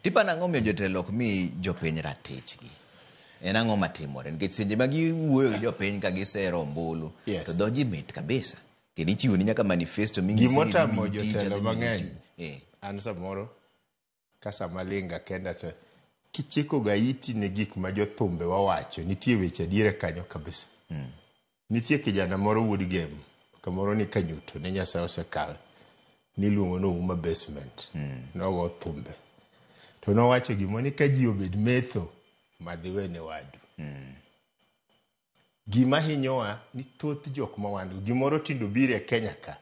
Tipa nang'o miyo jotelo ok mi jopiny ratichgi? En ang'o matimore? Nikech seche ma giwuoyo gi jopiny ka gisero ombulu, to dhoji mit kabisa. Kendo ichiwo ni nyaka manifesto gimotamo jotelo mang'eny. An samoro ka sama linga kenda to kichiko ga iti ne gik ma jothumbe wawacho, nitie weche adiera kanyo kabisa. Nitie kijana moro Woodgame, kamoro ni Kanyuto, ne Nyasaye osekawe, niluongo no Uma Basement, nogo thumbe. To nowacho gimo ni ka ji obed metho, madhiwene wadu. Gima hinyowa ni thoth jok mawandu, gimoro tindo bire Kenya ka,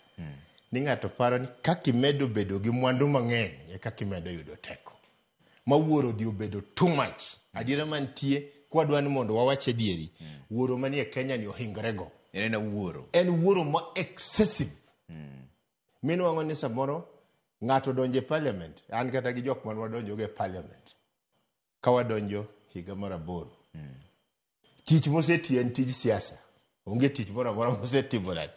ni ng'ato paro ni kakimedo bedo gi mwandu mang'eny, e kakimedo yudo teko. Mawuoro dhi obedo too much. Adiera mantie, kwa dwani mondo wawache dieri, wuoro manie Kenya ni ohingrego. En wuoro. En wuoro ma excessive. Minu wango ni samoro, ng'ato donje parliament, an kata gi jok man wadonjo ge parliament. Kawadonjo higa maraboro. Tich moseti en tij siasa. Onge tich mora moseti morad.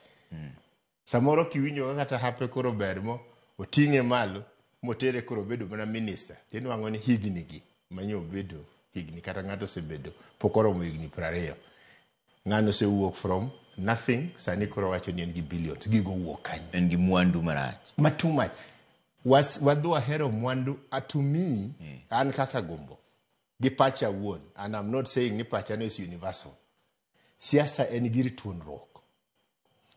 Samoro kiwinjo kata hape koro bermo, oting'e malo, motere koro bedo mana minister. Tinu wango ni higni gi, manyo bedo higni, kata ng'ato se bedo, pokoro mo higni 20. Ng'ano se walk from nothing, sani koro wacho ni en gi billions, gigo wuok kanyo. En gi mwandu marach. Ma too much. Wadhu ahero mwandu, to me, an kaka gombo. Gi pacha wuon, and I'm not saying ni pacha no is universal. Siasa en gir tuonruok.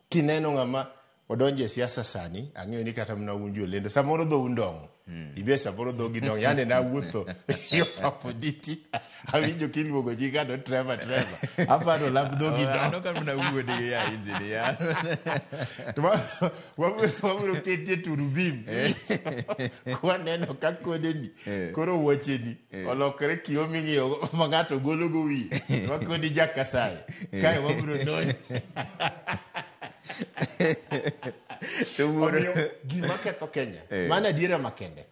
Kineno ng'ama odonje siasa sani, ang'eyo ni kata mna unjo lendo, samoro dho undong'. Ibe samoro dho gindong', yane na wuotho, yo papoditi, awinjo kiluogo jikano Trevor. Aparo lab dho gindong'. Ano kan mna uwode ya injini ya. Waburo ketie turubim. Kwa neno kakodeni, koro wocheni, olokre kiyo ming'iyo, mangato gologo wi, wakodi Jakasaye. Kaya waburo noni. Gima ketho Kenya, mana diera makende,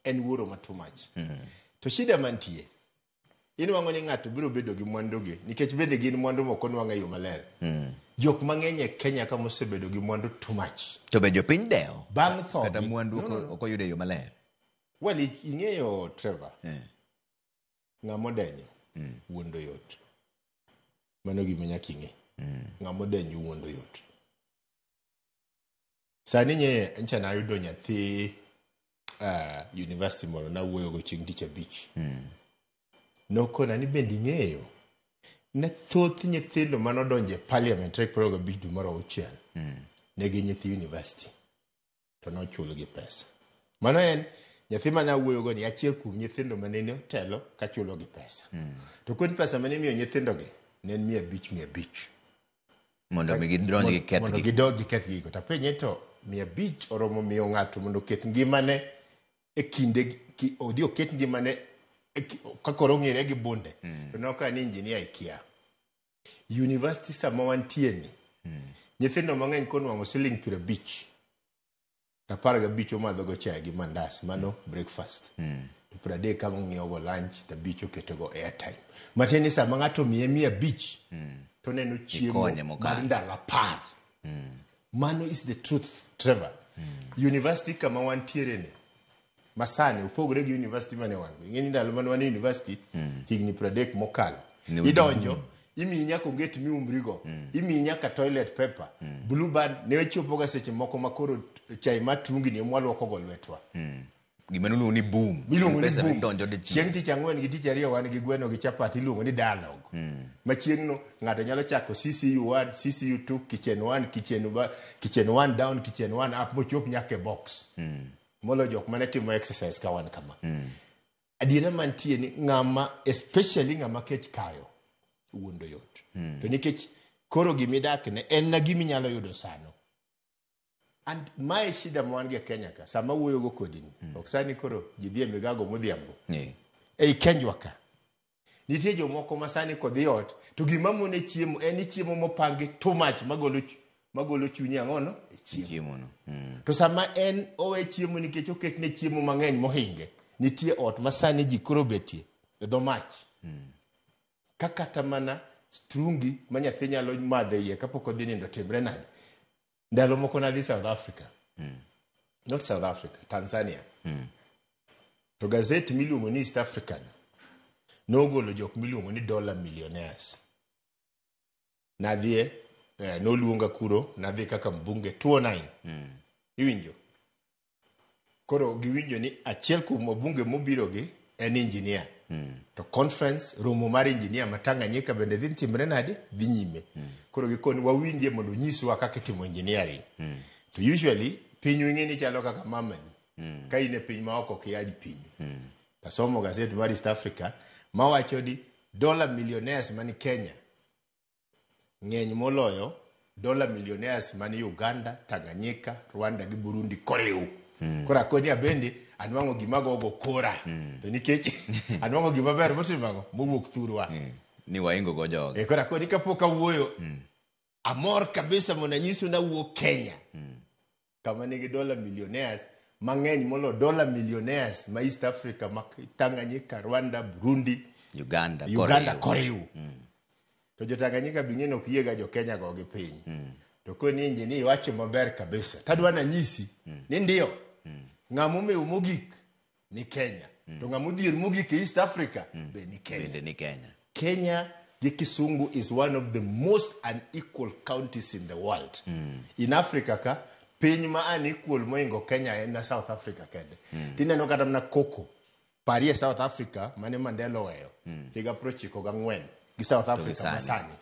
en wuoro ma too much. To shida mantie, inu wango ni ng'ato biro bedo gi mwandu gi, nikech bende gin mwandu moko nwang'a yo maler. Jok mang'eny e Kenya ka mosebedo gi mwandu too much. To be jopiny deo? Bang' tho. Kata mwandu oko yude yo maler? Well, ing'eyo Trevor, ng'amodenyo, wuondo yot. Mano gima nyaka ing'e. Ng'amodenyo wuondo yot. Sani nye ncha na yudo nyathi university moro na wuoyo go chieng' tich abich. Nokona ni bendi ng'eyo ne thoth nyithindo manodonje parliamentary program bich dumoro uchiel. Negi nyithi university. To nochulo gi pesa. Mano en nyathi mana wuoyo go ni achiel kuom nyithindo manene telo ka chulo gi pesa. To kod pesa mane miyo nyithindo gi nen 500. Mondo mi gidonj gi kethgi. Mondo gidonj gi kethgi. To penye to 500 oromo miyo ng'ato mondo ket ngimane e kinde odhi oket ngimane kakoro ng'ire gi bunde. To noka ni engineer ikia. University sama wantie ni. Nyithindo mang'eny konwang'o siling 50. 15 omadho go chai gi mandas, mano breakfast. To 30 kama ng'iewo go lunch, to 5 oketo go airtime. Mateni sama ng'ato miye 500, to neno chiemo mar ndalo 10. Mano is the truth, Trevor. University kama wantiere ni, masani upogore gi university mane wan. Ing'eni ndalo mane wan university, higni 30 mokalo. Idonjo, imi nyaka onget miumrigo, imi nyaka toilet paper. Blue band ne ochopo ga seche moko makoro chai matungi ni mwalwoko go lwetwa. Gima nuluongo ni boom. Miluongo ni boom. Chieng' tich ang'wen gi tich ariyo wan gi gweno gi chapati iluongo ni dialogue. Machieng'no ng'ato nyalo chako CCU 1, CCU 2, kitchen 1, kitchen 1 down, kitchen 1 up, mochop nyaka e box. Molo jok mane timo exercise ka wan kama. Adiera mantie ni ng'ama, especially ng'ama kech kayo, wuondo yot. To nikech koro gimidak ne en na gimi nyalo yudo sano. And my shida mwange Kenya ka, sama wuoyo go kodini. Oksani koro, jidhie migago modhiambo. Ei Kenjwa ka. Nitie jomoko masani kodhi ot, to gimamone chiemo, eni chiemo mopangi too much, magolo chunyi ang'ono? Chiemo no. To sama en owe chiemo nikech oketne chiemo mang'eny mohinge, nitie ot masani ji koro betie, dho mach. Kakata mana strungi manyathi nyalo madhe iye kapok odhi nindo timre nade. Ndalo moko nadhi South Africa. Not South Africa, Tanzania. To gazet miluongo ni East African nogolo jok miluongo ni dollar millionaires. Nadhie noluonga kuro, nadhi kaka mbunge 209. Iwinjo. Koro giwinjo ni achiel kuom wabunge mobiro gi en engineer. To conference romo mar engineer ma Tanganyika bende dhi timre nade dhi nyime. Koro gikoni wawinje mondo nyiswa kaka itimo engineering. To usually piny wing'eni chalo kaka mamani. Ka ine piny ma oko kiyaji piny. Tasomo gazet mar East Africa mawacho di dollar millionaires mani Kenya ng'eny moloyo dollar millionaires mani Uganda, Tanganyika, Rwanda gi Burundi koriw. Kora koni abende anwango gima gogo kora. To nikech anwango gima ber motimango mowuok thurwa. Ni waingo go jogo. Kora koni kapok awuoyo amor kabisa mona nyiso na wuok Kenya. Kama nigi dollar millionaires mang'eny molo dollar millionaires ma East Africa, ma Tanganyika, Rwanda, Burundi, Uganda koriw. To jo Tanganyika bing'eno kiega jo Kenya go gi piny. To koni engineer wacho maber kabisa. Tadwana nyisi ni ndio. Ng'amume mogik ni Kenya. To ng'amudhier mogik East Africa be ni Kenya. Bende ni Kenya. Kenya gi Kisungu is one of the most unequal counties in the world. In Africa ka piny ma unequal moingo Kenya en South Africa kende. Tineno kata mna Koko. Parie South Africa mane Mandela oweyo. Higa 1994 gi South Africa masani.